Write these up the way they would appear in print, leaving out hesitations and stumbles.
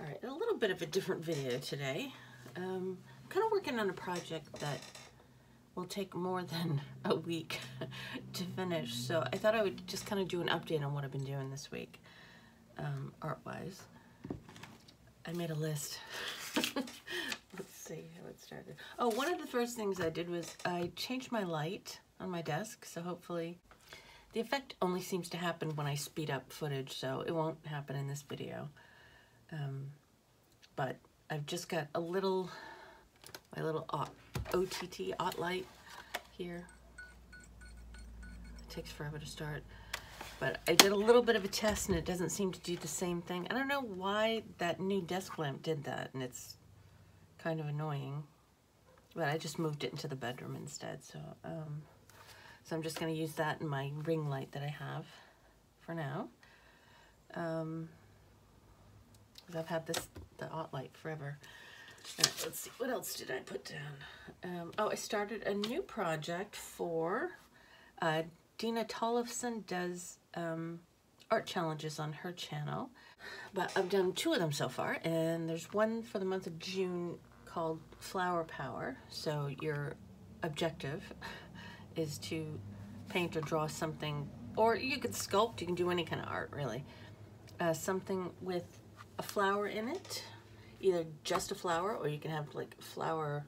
All right, a little bit of a different video today. I'm kind of working on a project that will take more than a week to finish, so I thought I would just kind of do an update on what I've been doing this week, art-wise. I made a list. Let's see how it started. Oh, one of the first things I did was I changed my light on my desk, so hopefully the effect only seems to happen when I speed up footage, so it won't happen in this video. But I've just got a little, my little OTT light here. It takes forever to start. But I did a little bit of a test and it doesn't seem to do the same thing. I don't know why that new desk lamp did that, and it's kind of annoying. But I just moved it into the bedroom instead. So I'm just going to use that in my ring light that I have for now. I've had the light forever. Let's see, what else did I put down? Oh, I started a new project for Dina Tollefson does art challenges on her channel, but I've done 2 of them so far, and there's one for the month of June called Flower Power. So your objective is to paint or draw something, or you could sculpt, you can do any kind of art really, something with a flower in it, either just a flower, or you can have like a flower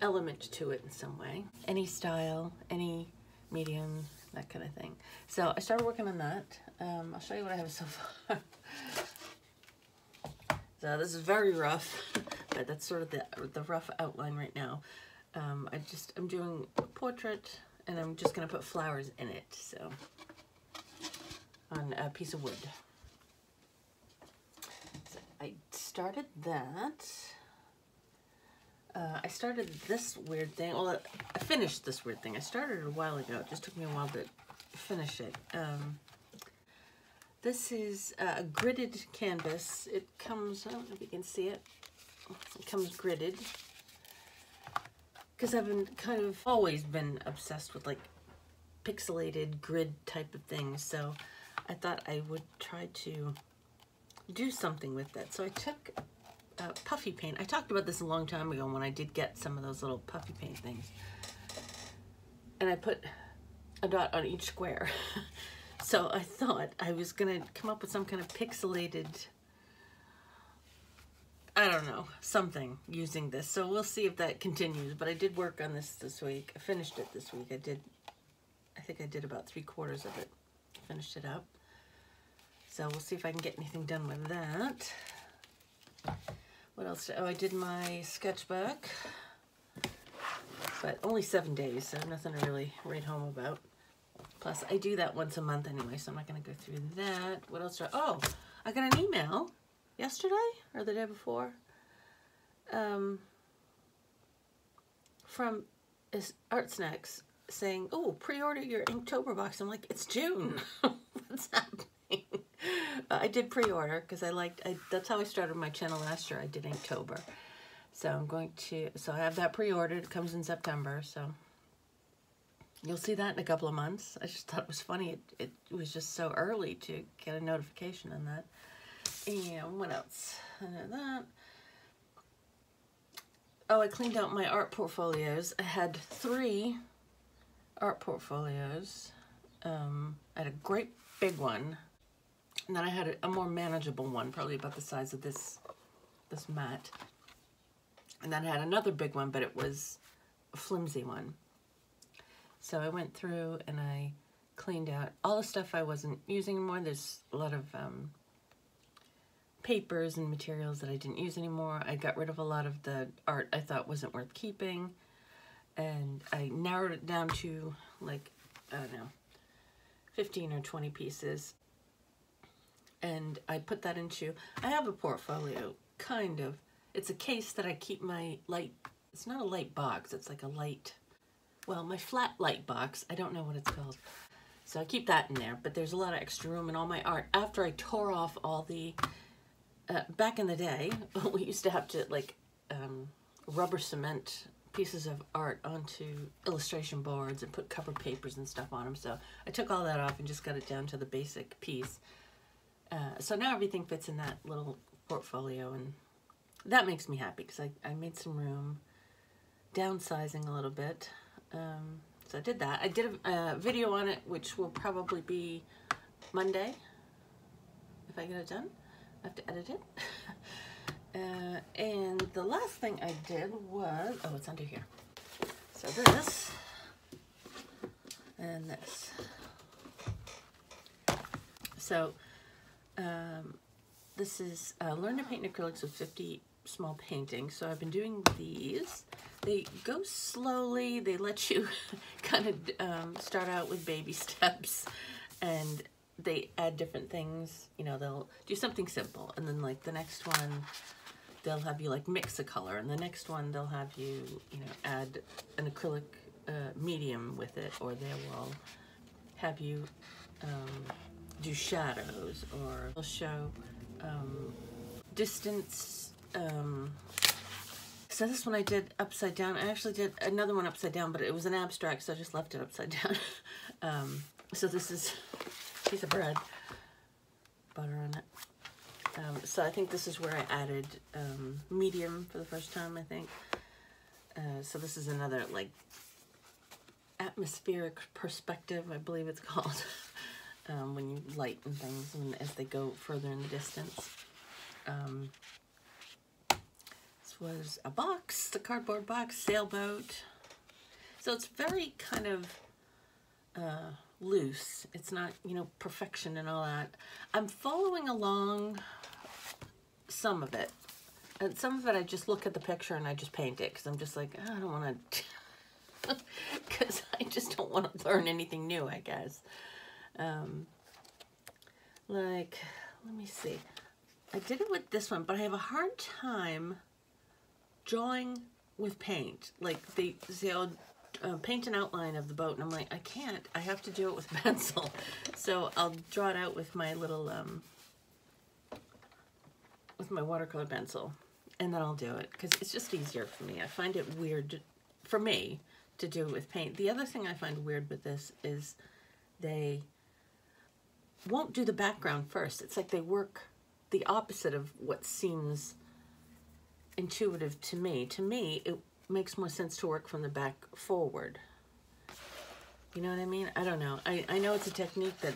element to it in some way. Any style, any medium, that kind of thing. So I started working on that. I'll show you what I have so far. So this is very rough, but that's sort of the rough outline right now. I'm doing a portrait, and I'm just gonna put flowers in it, so on a piece of wood. So I started that. I started this weird thing. Well, I finished this weird thing. I started it a while ago. It just took me a while to finish it. This is a gridded canvas. It comes, I don't know if you can see it. It comes gridded. Because I've been always been obsessed with like pixelated grid type of things. So I thought I would try to do something with that. So I took puffy paint. I talked about this a long time ago when I did get some of those little puffy paint things. And I put a dot on each square. So I thought I was gonna come up with some kind of pixelated, I don't know, something using this. So we'll see if that continues. But I did work on this week. I finished it this week. I think I did about 3/4 of it. Finished it up. So we'll see if I can get anything done with that. What else? Oh, I did my sketchbook, but only 7 days, so nothing to really write home about. Plus, I do that once a month anyway, so I'm not going to go through that. What else? Oh, I got an email yesterday or the day before from Art Snacks saying, "Oh, pre-order your Inktober box." I'm like, it's June. What's happening? I did pre-order because that's how I started my channel last year. I did Inktober. So I have that pre-ordered. It comes in September, so you'll see that in a couple of months. I just thought it was funny. It was just so early to get a notification on that. And what else? That. Oh, I cleaned out my art portfolios. I had 3 art portfolios. I had a great big one. And then I had a more manageable one, probably about the size of this mat. And then I had another big one, but it was a flimsy one. So I went through and I cleaned out all the stuff I wasn't using anymore. There's a lot of papers and materials that I didn't use anymore. I got rid of a lot of the art I thought wasn't worth keeping. And I narrowed it down to like, I don't know, 15 or 20 pieces. And I put that into, I have a portfolio, kind of. It's a case that I keep my light, it's not a light box, it's like a light, well, my flat light box, I don't know what it's called. So I keep that in there, but there's a lot of extra room in all my art. After I tore off all the, back in the day, we used to have to like rubber cement pieces of art onto illustration boards and put cover papers and stuff on them. So I took all that off and just got it down to the basic piece. So now everything fits in that little portfolio, and that makes me happy because I made some room, downsizing a little bit. So I did that. I did a video on it, which will probably be Monday if I get it done. I have to edit it. And the last thing I did was, oh, it's under here. So this and this. So this is Learn to Paint in Acrylics with 50 Small Paintings. So I've been doing these. They go slowly. They let you kind of start out with baby steps, and they add different things. You know, they'll do something simple, and then like the next one, they'll have you like mix a color, and the next one they'll have you, you know, add an acrylic medium with it, or they will have you do shadows, or they'll show distance. So this one I did upside down. I actually did another one upside down, but it was an abstract, so I just left it upside down. So this is a piece of bread, butter on it. So I think this is where I added medium for the first time, I think. So this is another like atmospheric perspective, I believe it's called, when you lighten things and as they go further in the distance. This was a box, the cardboard box, sailboat. So it's very kind of loose. It's not, you know, perfection and all that. I'm following along some of it. And some of it I just look at the picture and I just paint it because I'm just like, I don't want to, because I just don't want to learn anything new, I guess. Like, let me see. I did it with this one, but I have a hard time drawing with paint. Like they say, oh, paint an outline of the boat, and I'm like, I can't. I have to do it with pencil. So I'll draw it out with my little, with my watercolor pencil, and then I'll do it because it's just easier for me. I find it weird for me to do it with paint. The other thing I find weird with this is they won't do the background first. It's like they work the opposite of what seems intuitive to me. To me, it makes more sense to work from the back forward. You know what I mean? I don't know. I know it's a technique that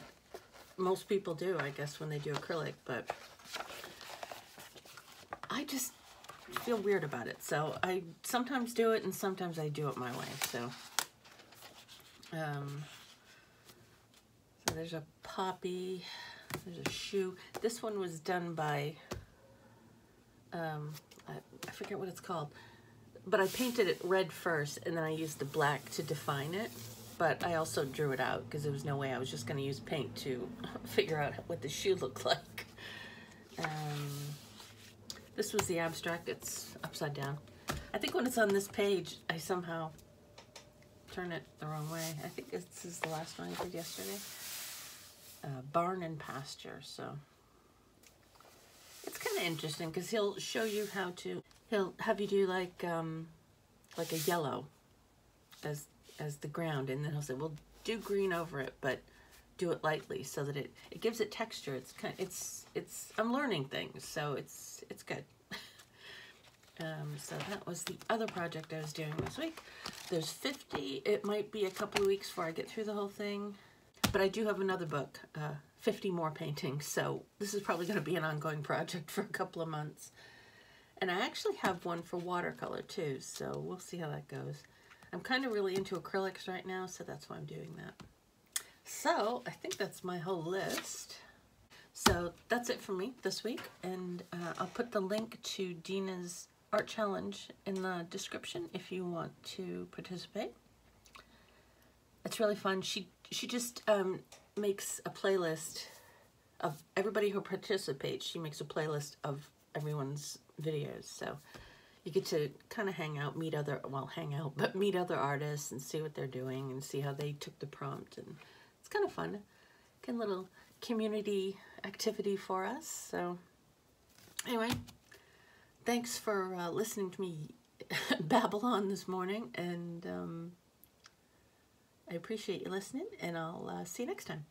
most people do, I guess, when they do acrylic, but I just feel weird about it. So I sometimes do it and sometimes I do it my way. So, so there's a poppy, there's a shoe. This one was done by, I forget what it's called, but I painted it red first and then I used the black to define it. But I also drew it out because there was no way I was just going to use paint to figure out what the shoe looked like. This was the abstract. It's upside down. I think when it's on this page, I somehow turn it the wrong way. I think this is the last one I did yesterday. Barn and pasture. So it's kind of interesting because he'll show you how to. He'll have you do like a yellow as the ground, and then he'll say, "Well, do green over it, but do it lightly so that it gives it texture." It's kind of, it's I'm learning things, so it's good. So that was the other project I was doing this week. There's 50. It might be a couple of weeks before I get through the whole thing, but I do have another book, 50 more paintings. So this is probably going to be an ongoing project for a couple of months. And I actually have one for watercolor too, so we'll see how that goes. I'm kind of really into acrylics right now, so that's why I'm doing that. So I think that's my whole list. So that's it for me this week, and I'll put the link to Dina's art challenge in the description if you want to participate. It's really fun. She just makes a playlist of everybody who participates. She makes a playlist of everyone's videos, so you get to kind of hang out, meet other artists and see what they're doing and see how they took the prompt, and it's kind of fun. Kind of little community activity for us. So anyway, thanks for listening to me babble on this morning, and I appreciate you listening, and I'll see you next time.